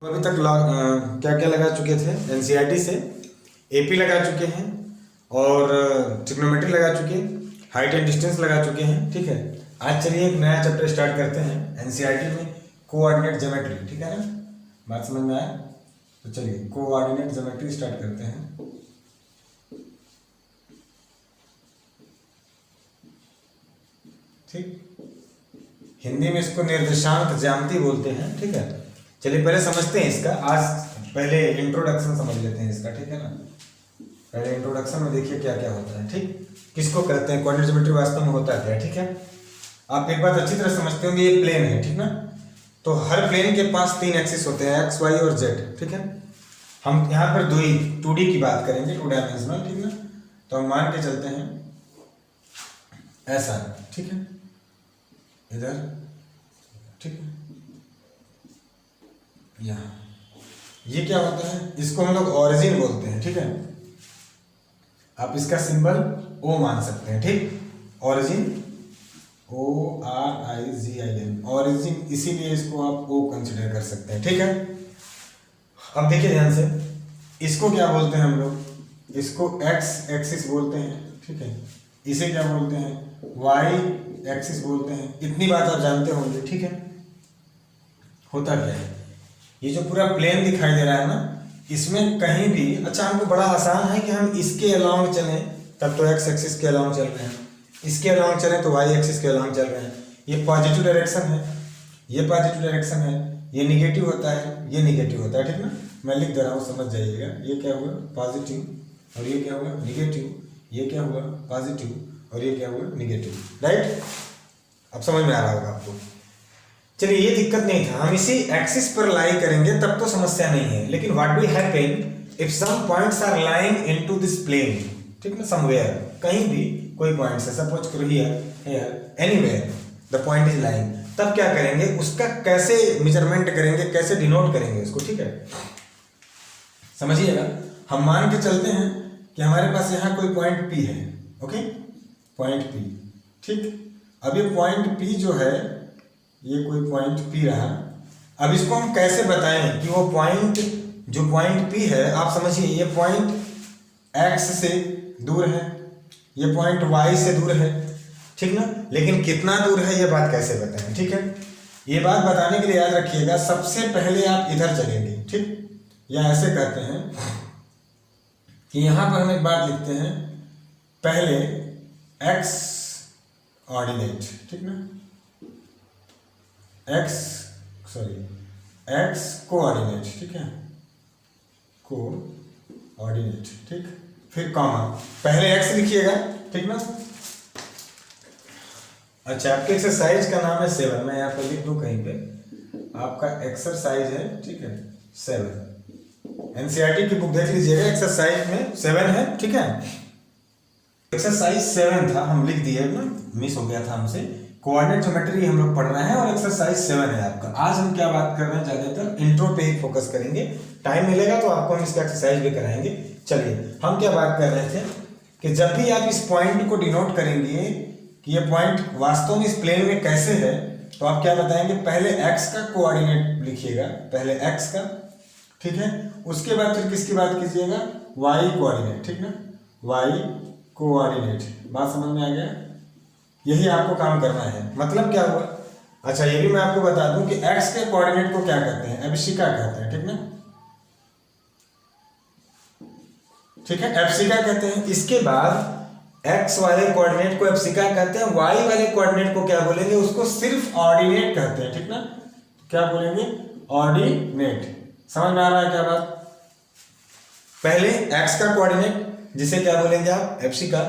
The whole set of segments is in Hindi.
अभी तक क्या क्या लगा चुके थे एनसीईआरटी से, एपी लगा चुके हैं और ट्रिग्नोमेट्री लगा चुके हैं, हाइट एंड डिस्टेंस लगा चुके हैं। ठीक है, आज चलिए एक नया चैप्टर स्टार्ट करते हैं एनसीईआरटी में, कोऑर्डिनेट ज्योमेट्री। ठीक है ना, बात समझ में आया? तो चलिए कोऑर्डिनेट ज्योमेट्री स्टार्ट करते हैं। ठीक, हिंदी में इसको निर्देशांक ज्यामिति बोलते हैं। ठीक है, चलिए पहले समझते हैं इसका। आज पहले इंट्रोडक्शन समझ लेते हैं इसका। ठीक है ना, पहले इंट्रोडक्शन में देखिए क्या क्या होता है। ठीक, किसको कहते हैं, कोऑर्डिनेट ज्योमेट्री वास्तव में होता क्या है। ठीक है, आप एक बात अच्छी तरह समझते होंगे, ये प्लेन है। ठीक ना, तो हर प्लेन के पास तीन एक्सिस होते हैं, एक्स, वाई और जेड। ठीक है, हम यहाँ पर 2D की बात करेंगे, 2 डायमेंशनल। ठीक ना, तो हम मान के चलते हैं ऐसा। ठीक है, इधर। ठीक है, यहाँ ये क्या होता है, इसको हम लोग ऑरिजिन बोलते हैं। ठीक है, आप इसका सिंबल O मान सकते हैं। ठीक, ऑरिजिन, ORIGIN, ऑरिजिन, इसीलिए इसको आप O कंसिडर कर सकते हैं। ठीक है, अब देखिए ध्यान से, इसको क्या बोलते हैं हम लोग, इसको एक्स एक्सिस बोलते हैं। ठीक है, इसे क्या बोलते हैं, वाई एक्सिस बोलते हैं। इतनी बात आप जानते होंगे। ठीक है, होता क्या है, ये जो पूरा प्लेन दिखाई दे रहा है ना, इसमें कहीं भी, अच्छा हमको बड़ा आसान है कि हम इसके अलाउंग चलें तब तो एक्स एक्सिस के अलाउंग चल रहे हैं, इसके अलाउंग चलें तो वाई एक्सिस के अलाउंग चल रहे हैं। ये पॉजिटिव डायरेक्शन है, ये पॉजिटिव डायरेक्शन है, ये निगेटिव होता है, ये निगेटिव होता है। ठीक ना, मैं लिख दे रहा हूँ, समझ जाइएगा। ये क्या हुआ, पॉजिटिव, और ये क्या हुआ, निगेटिव। ये क्या हुआ, पॉजिटिव, और ये क्या हुआ, निगेटिव। राइट, अब समझ में आ रहा होगा आपको। चलिए, ये दिक्कत नहीं था, हम इसी एक्सिस पर लाई करेंगे तब तो समस्या नहीं है। लेकिन what will happen if some points are lying into this plane. ठीक ना, समवेयर, कहीं भी कोई पॉइंट्स है, सपोज करो here, here, anywhere the point is lying, तब क्या करेंगे, उसका कैसे मेजरमेंट करेंगे, कैसे डिनोट करेंगे उसको। ठीक है, समझिएगा। हम मान के चलते हैं कि हमारे पास यहाँ कोई पॉइंट P है। Okay, point P। ठीक, अब ये पॉइंट P जो है, ये कोई पॉइंट P रहा। अब इसको हम कैसे बताएं कि वो पॉइंट, जो पॉइंट P है, आप समझिए, ये पॉइंट X से दूर है, ये पॉइंट Y से दूर है। ठीक ना, लेकिन कितना दूर है ये बात कैसे बताएं। ठीक है, ये बात बताने के लिए याद रखिएगा, सबसे पहले आप इधर चलेंगे। ठीक, या ऐसे कहते हैं कि यहां पर हम एक बात लिखते हैं, पहले X ऑर्डिनेट। ठीक ना, एक्स कोऑर्डिनेट। ठीक है, कोऑर्डिनेट। ठीक, फिर कॉमा, पहले एक्स लिखिएगा। ठीक ना, अच्छा, आपके एक्सरसाइज का नाम है 7, मैं यहाँ पर लिख दूँ कहीं पे, आपका एक्सरसाइज है। ठीक है, 7, एनसीईआरटी की बुक देख लीजिएगा, एक्सरसाइज में 7 है। ठीक है, एक्सरसाइज 7 था, हम लिख दिए ना, मिस हो गया था हमसे। कोऑर्डिनेट ज्योमेट्री हम लोग पढ़ रहे हैं और एक्सरसाइज 7 है आपका। आज हम क्या बात कर रहे हैं, ज्यादातर इंट्रो पे ही फोकस करेंगे, टाइम मिलेगा तो आपको हम इसका एक्सरसाइज भी कराएंगे। चलिए, हम क्या बात कर रहे थे कि जब भी आप इस पॉइंट को डिनोट करेंगे कि ये पॉइंट वास्तव में इस प्लेन में कैसे है, तो आप क्या बताएंगे, पहले एक्स का कोऑर्डिनेट लिखिएगा, पहले एक्स का। ठीक है, उसके बाद फिर किसकी बात कीजिएगा, वाई कोऑर्डिनेट। ठीक ना, वाई कोऑर्डिनेट। बात समझ में आ गया, यही आपको काम करना है। मतलब क्या हुआ, अच्छा ये भी मैं आपको बता दूं कि x के कोऑर्डिनेट को क्या कहते हैं, एब्सिका कहते हैं। ठीक ना, ठीक है, एब्सिका कहते हैं। इसके बाद x वाले कोऑर्डिनेट को एब्सिका कहते हैं, y वाले कोऑर्डिनेट को क्या बोलेंगे, उसको सिर्फ ऑर्डिनेट कहते हैं। ठीक ना, क्या बोलेंगे, ऑर्डिनेट। समझ में आ रहा है क्या बात? पहले x का कोऑर्डिनेट, जिसे क्या बोलेंगे आप, एब्सिका,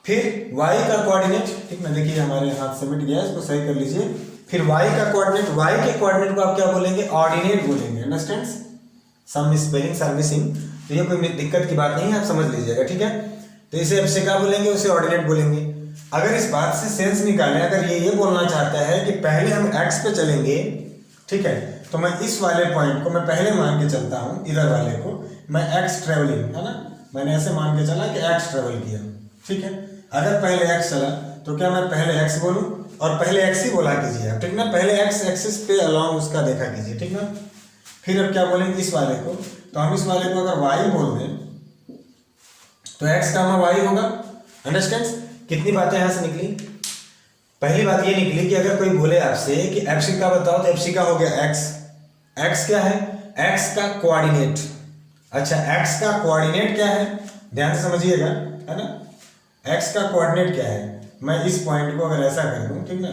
फिर y का कोऑर्डिनेट। ठीक ना, देखिए हमारे हाथ से मिट गया, इसको सही कर लीजिए। फिर y का कोऑर्डिनेट, y के कोऑर्डिनेट को आप क्या बोलेंगे, ऑर्डिनेट बोलेंगे। Understand, some spellings are missing, तो ये कोई दिक्कत की बात नहीं है, आप समझ लीजिएगा। ठीक है, तो इसे एब्सिका बोलेंगे, उसे ऑर्डिनेट बोलेंगे। अगर इस बात से सेंस निकालें, अगर ये बोलना चाहता है कि पहले हम x पे चलेंगे, ठीक है, तो मैं इस वाले पॉइंट को मैं पहले मान के चलता हूं, इधर वाले को मैं x ट्रेवलिंग, है ना, मैंने ऐसे मान के चला कि x ट्रेवल किया। ठीक है, अगर पहले x चला तो क्या मैं पहले x बोलूं, और पहले x ही बोला कीजिए आप। ठीक ना, पहले x एक्सिस पे अलोंग उसका देखा कीजिए। ठीक ना, फिर अब क्या बोलेंगे इस वाले को, तो हम इस वाले को अगर y बोल दें तो x कामा y होगा। अंडरस्टैंड्स? कितनी बातें यहां से निकली? पहली बात ये निकली कि अगर कोई बोले आपसे कि एफसी का बताओ, तो एफसी का हो गया x। x क्या है? x का कोऑर्डिनेट। अच्छा, x का कोऑर्डिनेट क्या है? ध्यान से समझिएगा, है ना। x का कोऑर्डिनेट क्या है? मैं इस पॉइंट को अगर ऐसा कर दूं, ठीक ना,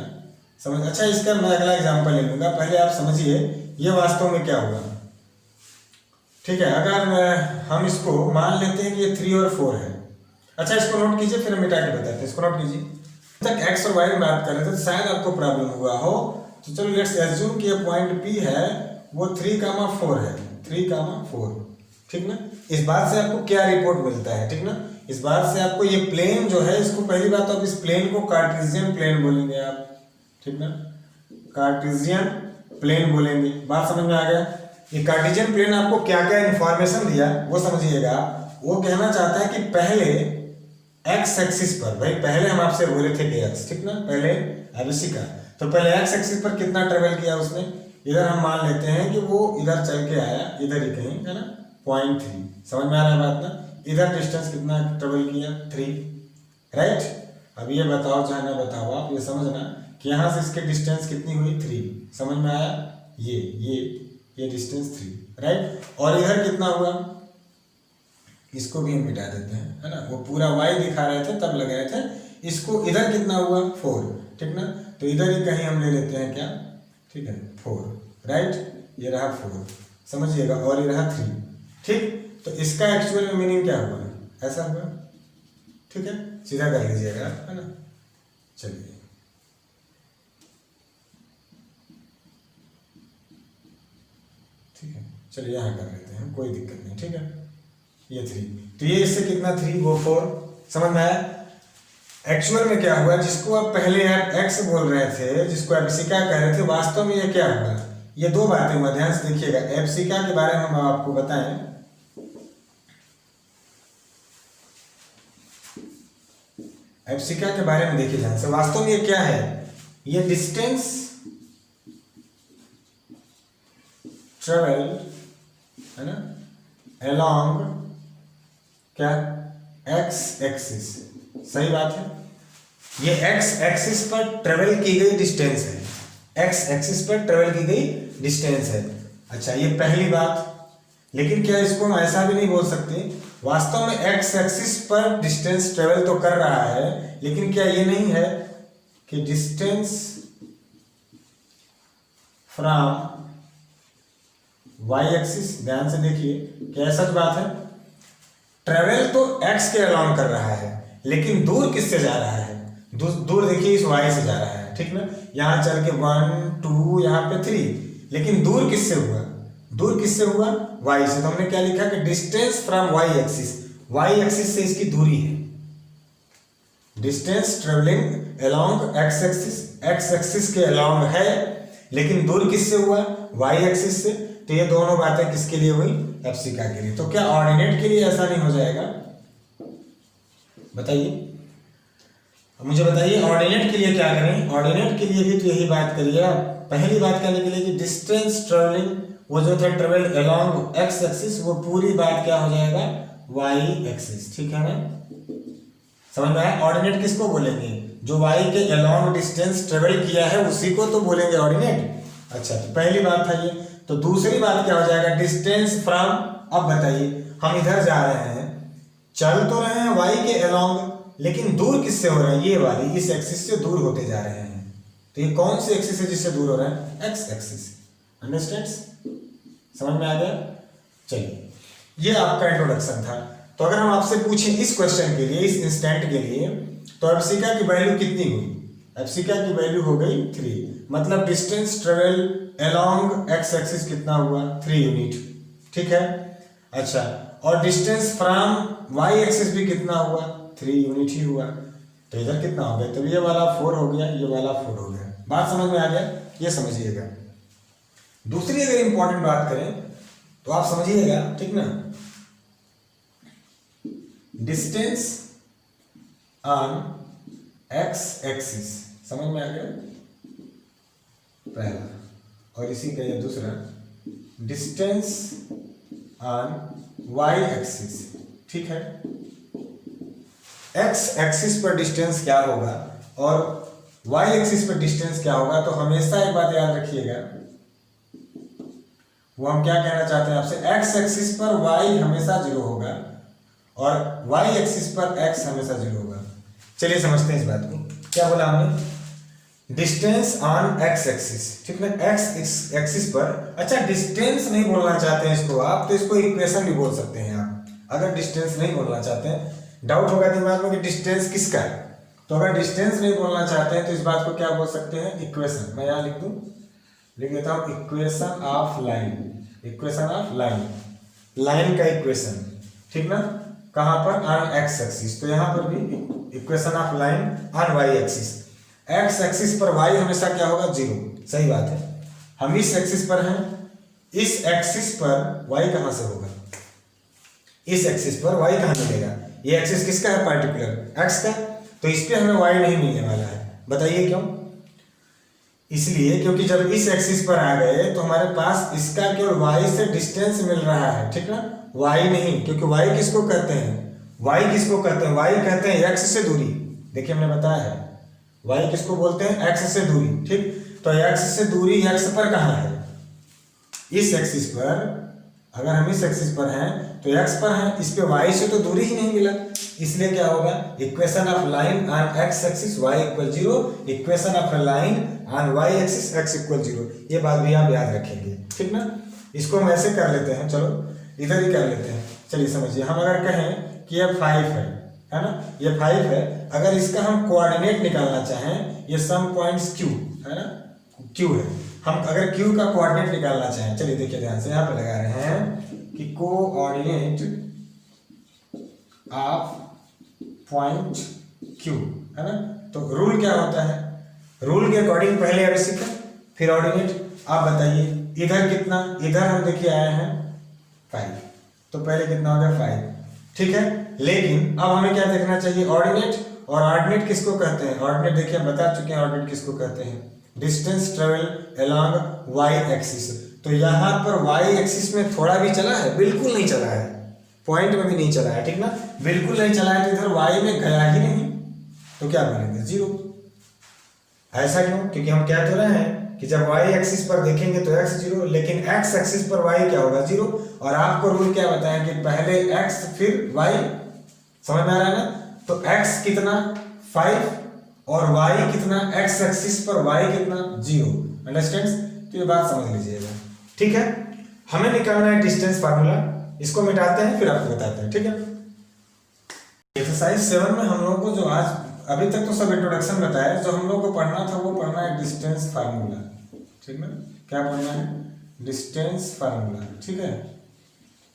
समझ। अच्छा, इसका मैं अगला एग्जांपल ले लूंगा, पहले आप समझिए ये वास्तव में क्या हुआ। ठीक है, अगर हम इसको मान लेते हैं कि ये 3 और 4 है। अच्छा, इसको नोट कीजिए, फिर हम मिटा के बताते हैं। इसको नोट कीजिए। तक x और y में बात कर रहे थे तो शायद आपको प्रॉब्लम हुआ हो, तो चलो लेट्स एज्यूम कि ये पॉइंट P है, वो 3,4 है, 3,4। ठीक ना। इस बात से आपको क्या रिपोर्ट मिलता है? ठीक ना, इस बात से आपको ये प्लेन जो है, इसको पहली बात तो आप इस प्लेन को कार्टेशियन प्लेन बोलेंगे आप। ठीक ना, कार्टेशियन प्लेन बोलेंगे। बात समझ में आ गया? ये कार्टेशियन प्लेन आपको क्या क्या इंफॉर्मेशन दिया वो समझिएगा। वो कहना चाहता है कि पहले एक्स एक्सिस पर, भाई पहले हम आपसे बोले थे कि एक्स, ठीक ना, पहले एबीसी का, तो पहले एक्स एक्सिस पर कितना ट्रेवल किया उसने? इधर हम मान लेते हैं कि वो इधर चल के आया, इधर ही कहीं, है ना, 0.3। समझ में आ रहा है बात ना? इधर डिस्टेंस कितना ट्रेवल किया? 3, राइट। अब ये बताओ चाहे ना बताओ, आप ये समझना कि यहाँ से इसके डिस्टेंस कितनी हुई? 3। समझ में आया? ये डिस्टेंस 3, राइट। और इधर कितना हुआ? इसको भी हम मिटा देते हैं, है ना। वो पूरा y दिखा रहे थे तब लगाए थे। इसको इधर कितना हुआ? 4, ठीक ना। तो इधर ही कहीं हम ले लेते हैं क्या? ठीक है, 4, राइट। ये रहा 4, समझिएगा, और ये रहा 3, ठीक। तो इसका एक्चुअल में मीनिंग क्या हुआ? ऐसा हुआ, ठीक है। सीधा कर लीजिएगा, है ना। चलिए, ठीक है, चलिए यहाँ कर लेते हैं, कोई दिक्कत नहीं, ठीक है। ये 3, तो ये इससे कितना? 3, वो 4। समझ में आया? एक्चुअल में क्या हुआ? जिसको आप पहले आप x बोल रहे थे, जिसको एप्सिका कह रहे थे, वास्तव में ये क्या हुआ? ये दो बातें हुआ, ध्यान से देखिएगा। एप्सिका के बारे में हम आपको बताएं, एप्सिका के बारे में देखिए ध्यान से। वास्तव में ये क्या है? ये डिस्टेंस ट्रेवल, है ना, along क्या? x axis. सही बात है। ये x एक्सिस पर ट्रेवल की गई डिस्टेंस है, x एक्सिस पर ट्रेवल की गई डिस्टेंस है। अच्छा, ये पहली बात। लेकिन क्या इसको हम ऐसा भी नहीं बोल सकते? वास्तव में x एक्सिस पर डिस्टेंस ट्रेवल तो कर रहा है, लेकिन क्या ये नहीं है कि डिस्टेंस फ्रॉम y एक्सिस, ध्यान से देखिए, क्या सच बात है? ट्रेवल तो x के अलाउंग कर रहा है, लेकिन दूर किससे जा रहा है? दूर देखिए इस y से जा रहा है, ठीक ना। यहाँ चल के 1 2 यहाँ पे 3, लेकिन दूर किससे हुआ? दूर किससे हुआ? y से। तो हमने क्या लिखा कि distance from y axis, y axis से इसकी दूरी है। Distance travelling along x axis, x axis के अलाउंग है, लेकिन दूर किससे हुआ? y एक्सिस से। तो ये दोनों बातें किसके लिए हुई? एप्सिका के लिए। तो क्या ऑर्डिनेट के लिए ऐसा नहीं हो जाएगा? बताइए, मुझे बताइए, ऑर्डिनेट के लिए क्या करें? ऑर्डिनेट के लिए भी तो यही बात करिए आप। पहली बात क्या निकलेगी? डिस्टेंस ट्रेवलिंग, वो जो था ट्रेवल अलोंग एक्स एक्सिस, वो पूरी बात क्या हो जाएगा? वाई एक्सिस, ठीक है ना। समझ में आया? ऑर्डिनेट किसको बोलेंगे? जो वाई के अलोंग डिस्टेंस ट्रेवल किया है उसी को तो बोलेंगे ऑर्डिनेट। अच्छा, तो पहली बात था ये। तो दूसरी बात क्या हो जाएगा? डिस्टेंस फ्रॉम, अब बताइए, हम इधर जा रहे हैं, चल तो रहे हैं वाई के अलोंग, लेकिन दूर किससे हो रहा है? ये वाली इस एक्सिस से दूर होते जा रहे हैं। तो ये कौन सी एक्सिस है जिससे दूर हो रहा है? X axis. अंडरस्टैंड्स? समझ में आ गया? चलिए, ये आपका इंट्रोडक्शन था। तो अगर हम आपसे पूछें इस क्वेश्चन के लिए, इस इंस्टेंट के लिए, तो एप्सिका की वैल्यू कितनी हुई? एप्सिका की वैल्यू हो गई 3, मतलब distance travel along x axis कितना हुआ? 3 यूनिट, ठीक है। अच्छा, और डिस्टेंस फ्रॉम वाई एक्सिस भी कितना हुआ? 3 यूनिट ही हुआ। तो इधर कितना हो गया? तो ये वाला 4 हो गया, ये वाला 4 हो गया। बात समझ में आ गया? ये समझिएगा। दूसरी अगर इंपॉर्टेंट बात करें तो आप समझिएगा, ठीक ना। डिस्टेंस ऑन एक्स एक्सिस, समझ में आ गया? पहला, और इसी का ये दूसरा, डिस्टेंस ऑन वाई एक्सिस, ठीक है। एक्स एक्सिस पर डिस्टेंस क्या होगा और वाई एक्सिस पर डिस्टेंस क्या होगा, तो हमेशा एक बात याद रखिएगा, वो हम क्या कहना चाहते हैं आपसे, एक्स एक्सिस पर वाई हमेशा जीरो होगा और वाई एक्सिस पर एक्स हमेशा जीरो होगा। चलिए समझते हैं इस बात को। क्या बोला हमने, डिस्टेंस ऑन एक्स एक्सिस, ठीक है, एक्स एक्सिस पर। अच्छा, डिस्टेंस नहीं बोलना चाहते हैं इसको आप, तो इसको इक्वेशन भी बोल सकते हैं आप। अगर डिस्टेंस नहीं बोलना चाहते हैं, डाउट होगा दिमाग में कि डिस्टेंस किसका है, तो अगर डिस्टेंस नहीं बोलना चाहते हैं तो इस बात को क्या बोल सकते हैं, इक्वेशन। मैं यहाँ लिख देता हूँ equation of line, equation of line, line का इक्वेशन, ठीक ना। कहाँ पर, ऑन एक्स एक्सिस, तो यहाँ पर भी equation of line on y axis. X axis पर वाई हमेशा क्या होगा, जीरो, सही बात है। हम इस एक्सिस पर हैं, इस एक्सिस पर वाई कहाँ से होगा, इस एक्सिस पर वाई कहाँ मिलेगा, ये एक्सिस किसका है, पार्टिकुलर एक्स का, तो इस पे हमें वाई नहीं मिलने वाला है। बताइए क्यों, इसलिए क्योंकि जब इस एक्सिस पर आ गए तो हमारे पास इसका केवल वाई से डिस्टेंस मिल रहा है, ठीक ना, वाई नहीं, क्योंकि वाई किसको कहते हैं, वाई किसको कहते हैं, वाई कहते हैं एक्स से दूरी। देखिए हमने बताया है, वाई किसको बोलते हैं, एक्स से दूरी, ठीक। तो एक्स से दूरी एक्स पर कहाँ है, इस एक्सिस पर। अगर हम इस एक्सिस पर हैं तो एक्स पर हैं, इस पे वाई से तो दूरी ही नहीं मिला, इसलिए क्या होगा, equation of line on x axis y equal zero, equation of line on y axis x equal zero. ये बात भी आप याद रखेंगे, ठीक ना। इसको हम ऐसे कर लेते हैं, चलो इधर ही कर लेते हैं। चलिए समझिए, हम अगर कहें कि ये 5 है ना, ये 5 है, अगर इसका हम कोऑर्डिनेट निकालना चाहें, ये सम पॉइंट्स क्यू है ना, क्यू है, हम अगर क्यू का कोऑर्डिनेट निकालना चाहें, चलिए देखिए ध्यान से, यहाँ पे लगा रहे हैं कि कोऑर्डिनेट ऑफ पॉइंट क्यू है ना। तो रूल क्या होता है, रूल के अकॉर्डिंग पहले एबीसी का फिर ऑर्डिनेट। आप बताइए इधर कितना, इधर हम देखिए आए हैं 5, तो पहले कितना हो गया 5, ठीक है। लेकिन अब हमें क्या देखना चाहिए, ऑर्डिनेट, और ऑर्डिनेट किसको कहते हैं, ऑर्डिनेट देखिए हम बता चुके हैं, ऑर्डिनेट किसको कहते हैं, distance travel along y axis. तो यहाँ पर वाई एक्सिस में थोड़ा भी चला है, बिल्कुल नहीं चला है, पॉइंट में भी नहीं चला है, ठीक ना, बिल्कुल नहीं चला है, तो इधर वाई में गया ही नहीं, तो क्या बोलेंगे, जीरो। ऐसा क्यों, क्योंकि हम क्या तो रहे हैं कि जब वाई एक्सिस पर देखेंगे तो एक्स जीरो, लेकिन एक्स एक्सिस पर वाई क्या होगा, जीरो। और आपको रूल क्या बताया कि पहले एक्स फिर वाई, समझ में आ रहा है ना। तो एक्स कितना 5 और y कितना, x एक्सिस पर y कितना 0, अंडरस्टैंड। तो ये बात समझ लीजिएगा, ठीक है। हमें निकालना है डिस्टेंस फार्मूला, इसको मिटाते हैं फिर आपको बताते हैं, ठीक है। एक्सरसाइज 7 में हम लोगों को जो आज अभी तक तो सब इंट्रोडक्शन बताया, जो हम लोग को पढ़ना था वो पढ़ना है डिस्टेंस फार्मूला, ठीक है। क्या पढ़ना है, डिस्टेंस फार्मूला, ठीक है।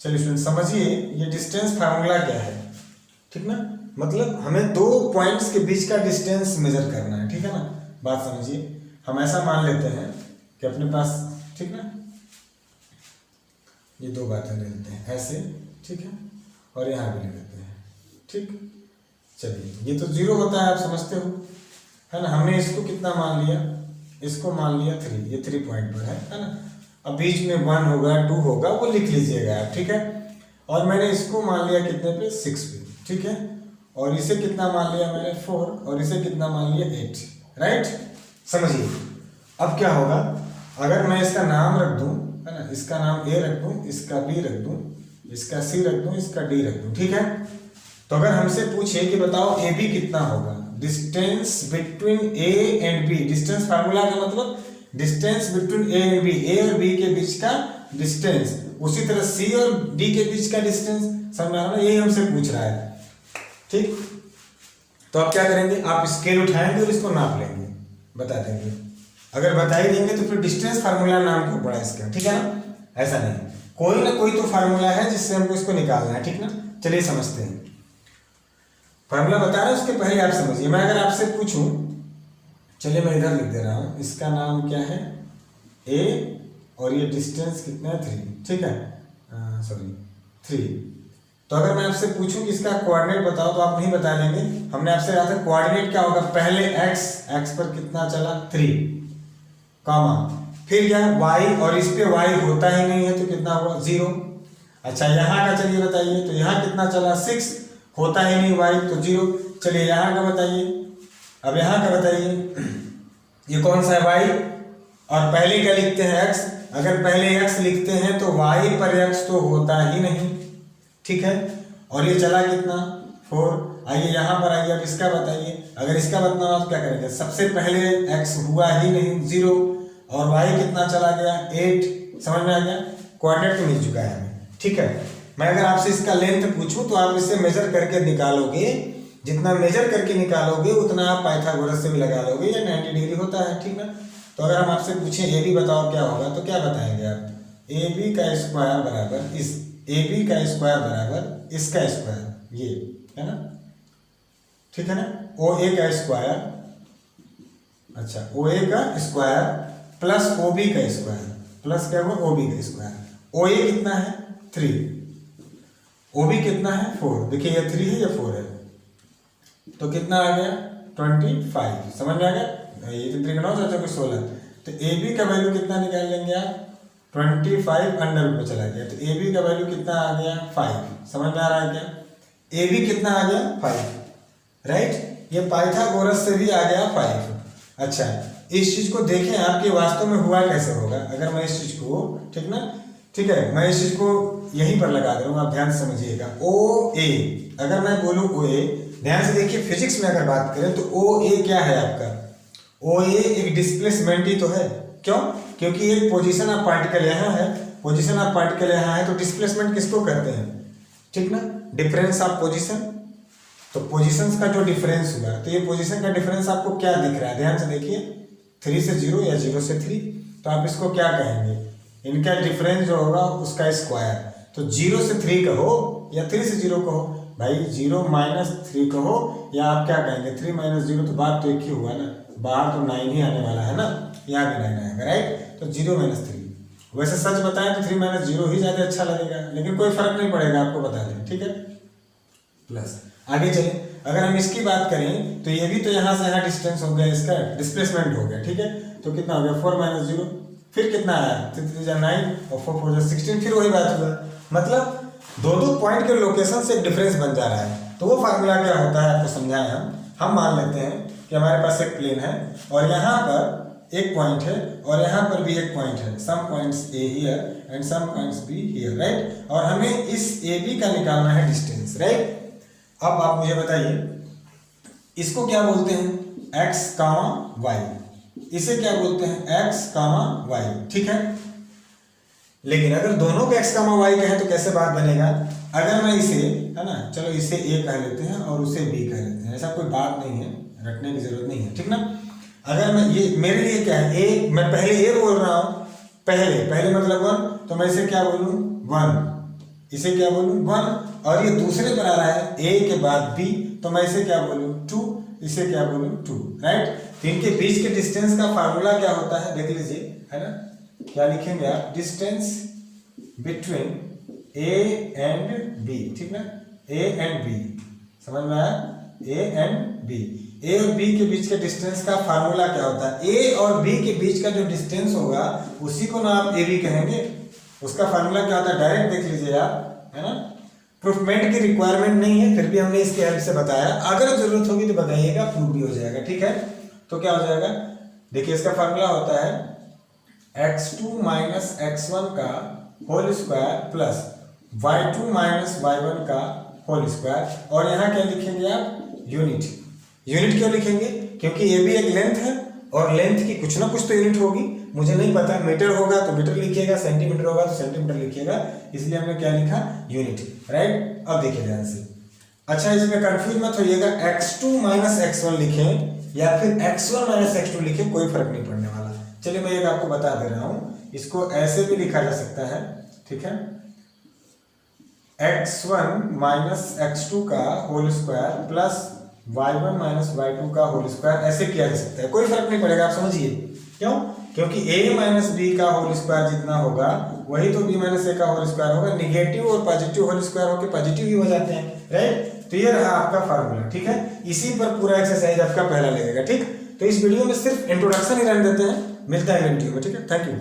चलिए स्टूडेंट समझिए, ये डिस्टेंस फार्मूला क्या है, ठीक ना। मतलब हमें दो पॉइंट्स के बीच का डिस्टेंस मेजर करना है, ठीक है ना। बात समझिए, हम ऐसा मान लेते हैं कि अपने पास, ठीक ना, ये दो बातें ले लेते हैं ऐसे, ठीक है, और यहाँ भी ले लेते हैं, ठीक। चलिए ये तो 0 होता है, आप समझते हो, है ना। हमने इसको कितना मान लिया, इसको मान लिया 3, ये 3 पॉइंट पर है ना। अब बीच में 1 होगा 2 होगा, वो लिख लीजिएगा आप, ठीक है। और मैंने इसको मान लिया कितने पे, 6 पे, ठीक है। और इसे कितना मान लिया मैंने 4, और इसे कितना मान लिया 8, राइट। समझिए अब क्या होगा, अगर मैं इसका नाम रख दूं, है ना, इसका नाम A रख दूं, इसका B रख दूं, इसका C रख दूं, इसका D रख दूं, ठीक है। तो अगर हमसे पूछे कि बताओ AB कितना होगा, distance between A and B, distance formula का मतलब distance between A and B, A और B के बीच का डिस्टेंस, उसी तरह C और D के बीच का डिस्टेंस, समझ में आ रहा है, यही हमसे पूछ रहा है, ठीक। तो आप क्या करेंगे, आप स्केल उठाएंगे और इसको नाप लेंगे, बता देंगे। अगर बता ही देंगे तो फिर डिस्टेंस फार्मूला नाम क्यों पड़ा इसका, ठीक है ना। ऐसा नहीं, कोई ना कोई तो फार्मूला है जिससे हमको इसको निकालना है, ठीक ना। चलिए समझते हैं, फार्मूला बता रहे हैं, उसके पहले आप समझिए। मैं अगर आपसे पूछूं, चलिए मैं इधर लिख दे रहा हूं, इसका नाम क्या है A, और ये डिस्टेंस कितना है 3, ठीक है, सॉरी 3। तो अगर मैं आपसे पूछूं कि इसका कोऑर्डिनेट बताओ, तो आप नहीं बता देंगे। हमने आपसे कहा था कोऑर्डिनेट क्या होगा, पहले x पर कितना चला 3, कॉमा, फिर क्या y, और इस पे y होता ही नहीं है तो कितना हुआ 0। अच्छा यहाँ का चलिए बताइए, तो यहाँ कितना चला 6, होता ही नहीं y तो 0। चलिए यहाँ का बताइए, अब यहाँ का बताइए, ये कौन सा है y, और पहले क्या लिखते हैं x, अगर पहले x लिखते हैं तो y पर x तो होता ही नहीं, ठीक है। और ये चला कितना 4। आइए यहाँ पर आइए, अब इसका बताइए, अगर इसका बताना हो तो क्या करेंगे, सबसे पहले x हुआ ही नहीं 0, और y कितना चला गया 8, समझ में आ गया, कोऑर्डिनेट तो मिल चुका है हमें, ठीक है। मैं अगर आपसे इसका लेंथ पूछूं तो आप इससे मेजर करके निकालोगे, जितना मेजर करके निकालोगे उतना आप पाइथागोरस से भी लगा लोगे, या 90 डिग्री होता है, ठीक ना। तो अगर हम आपसे पूछें ए बी बताओ क्या होगा, तो क्या बताएंगे आप, ए बी का स्क्वायर बराबर इस, ए बी का स्क्वायर बराबर इसका स्क्वायर, ये है ना, ठीक है ना। ओ ए का स्क्वायर, अच्छा ओ ए का स्क्वायर प्लस ओ बी का स्क्वायर, प्लस क्या हुआ ओ बी का स्क्वायर। ओ ए कितना है 3, ओ बी कितना है 4, देखिए ये 3 है ये 4 है, तो कितना आ गया 25, समझ में आ गया। ये तो त्रिकोण हो जाता है 16, तो ए बी का वैल्यू कितना निकाल लेंगे आप, 25 अंडर रूट में चला गया, तो ए बी का वैल्यू कितना आ गया 5, समझ में आ रहा है क्या, ए बी कितना आ गया 5, राइट। ये पाइथागोरस से भी आ गया 5। अच्छा इस चीज को देखें आपके वास्तव में हुआ कैसे होगा, अगर मैं इस चीज को, ठीक ना, ठीक है, मैं इस चीज को यहीं पर लगा दे रहा हूँ, आप ध्यान से समझिएगा। ओ ए, अगर मैं बोलूँ ओ ए, ध्यान से देखिए फिजिक्स में अगर बात करें तो ओ ए क्या है आपका, ओ ए एक डिस्प्लेसमेंट ही तो है, क्यों, क्योंकि एक पोजीशन ऑफ पार्टिकल यहाँ है, पोजीशन ऑफ पार्टिकल यहाँ है, तो डिस्प्लेसमेंट किसको कहते हैं, ठीक ना, डिफरेंस ऑफ पोजीशन। तो पोजीशंस का जो डिफरेंस हुआ, तो ये पोजीशन का डिफरेंस आपको क्या दिख रहा है, ध्यान से देखिए, 3 से 0 या 0 से 3, तो आप इसको क्या कहेंगे, इनका डिफरेंस जो होगा उसका स्क्वायर। तो 0 से 3 कहो या 3 से 0 कहो, भाई 0 माइनस 3 कहो, या आप क्या कहेंगे 3 माइनस 0, तो बात तो एक ही हुआ ना, बाहर तो 9 ही आने वाला है ना, यहाँ भी 9 आएगा, राइट। तो 0 माइनस 3, वैसे सच बताएं तो 3 माइनस 0 ही ज़्यादा अच्छा लगेगा, लेकिन कोई फर्क नहीं पड़ेगा, आपको बता दें, ठीक है। प्लस आगे चले, अगर हम इसकी बात करें तो ये भी तो यहाँ से यहाँ डिस्टेंस हो गया, इसका डिस्प्लेसमेंट हो गया, ठीक है। तो कितना हो गया 4 माइनस 0, फिर कितना आया 3 जा 9 और 4 4 जा 16, फिर वही बात हुआ, मतलब दो पॉइंट के लोकेशन से एक डिफरेंस बन जा रहा है। तो वो फार्मूला क्या होता है आपको समझाएं हम मान लेते हैं कि हमारे पास एक प्लेन है और यहाँ पर एक पॉइंट है और यहाँ पर भी एक पॉइंट है, some points A here and some points B here, right. और हमें इस ए बी का निकालना है डिस्टेंस, राइट। अब आप मुझे बताइए इसको क्या बोलते हैं, x, y, इसे क्या बोलते हैं x, y, ठीक है। लेकिन अगर दोनों को x, y कहें तो कैसे बात बनेगा, अगर मैं इसे, है ना, चलो इसे a कह लेते हैं और उसे b कह लेते हैं, ऐसा कोई बात नहीं है, रटने की जरूरत नहीं है, ठीक ना। अगर मैं ये मेरे लिए क्या है a, मैं पहले a बोल रहा हूँ, पहले मतलब 1, तो मैं इसे क्या बोलूँ 1, इसे क्या बोलूँ 1, और ये दूसरे पर आ रहा है a के बाद b, तो मैं इसे क्या बोलूँ 2, इसे क्या बोलूँ 2, राइट। तो इनके बीच के डिस्टेंस का फार्मूला क्या होता है देख लीजिए, है ना, क्या लिखेंगे आप, distance between a and b, ठीक ना, a एंड b, समझ में आया, a एंड b, a और b के बीच के डिस्टेंस का फार्मूला क्या होता है, a और b के बीच का जो डिस्टेंस होगा उसी को ना आप ab कहेंगे, उसका फार्मूला क्या होता है डायरेक्ट देख लीजिए आप, है ना। प्रूफमेंट की रिक्वायरमेंट नहीं है, फिर भी हमने इसके हेल्प से बताया, अगर जरूरत होगी तो बताइएगा, प्रूफ भी हो जाएगा, ठीक है। तो क्या हो जाएगा, देखिए इसका फार्मूला होता है x2 माइनस x1 का whole square plus y2 minus y1 का होल स्क्वायर, और यहाँ क्या लिखेंगे आप यूनिट। यूनिट क्यों लिखेंगे, क्योंकि ये भी एक लेंथ है और लेंथ की कुछ ना कुछ तो यूनिट होगी, मुझे नहीं पता, मीटर होगा तो मीटर लिखिएगा, सेंटीमीटर होगा तो सेंटीमीटर लिखिएगा, इसलिए हमने क्या लिखा यूनिट, राइट। अब देखिए ध्यान से, अच्छा इसमें कंफ्यूज मत होइएगा, x2 माइनस x1 लिखें या फिर x1 माइनस x2 लिखें, कोई फर्क नहीं पड़ने वाला। चलिए मैं एक आपको बता दे रहा हूँ, इसको ऐसे भी लिखा जा सकता है, ठीक है, x1 माइनस x2 का whole square plus y1 minus y2 का होल स्क्वायर, ऐसे किया जा सकता है, कोई फर्क नहीं पड़ेगा, आप समझिए क्यों, क्योंकि a माइनस बी का होल स्क्वायर जितना होगा वही तो b माइनस a का होल स्क्वायर होगा, निगेटिव और पॉजिटिव होल स्क्वायर होकर पॉजिटिव ही हो जाते हैं, राइट। तो ये रहा आपका फार्मूला, ठीक है, इसी पर पूरा एक्सरसाइज आपका पहला लगेगा, ठीक। तो इस वीडियो में सिर्फ इंट्रोडक्शन ही रहने देते हैं, मिलता है अगली वीडियो में, ठीक है, थैंक यू।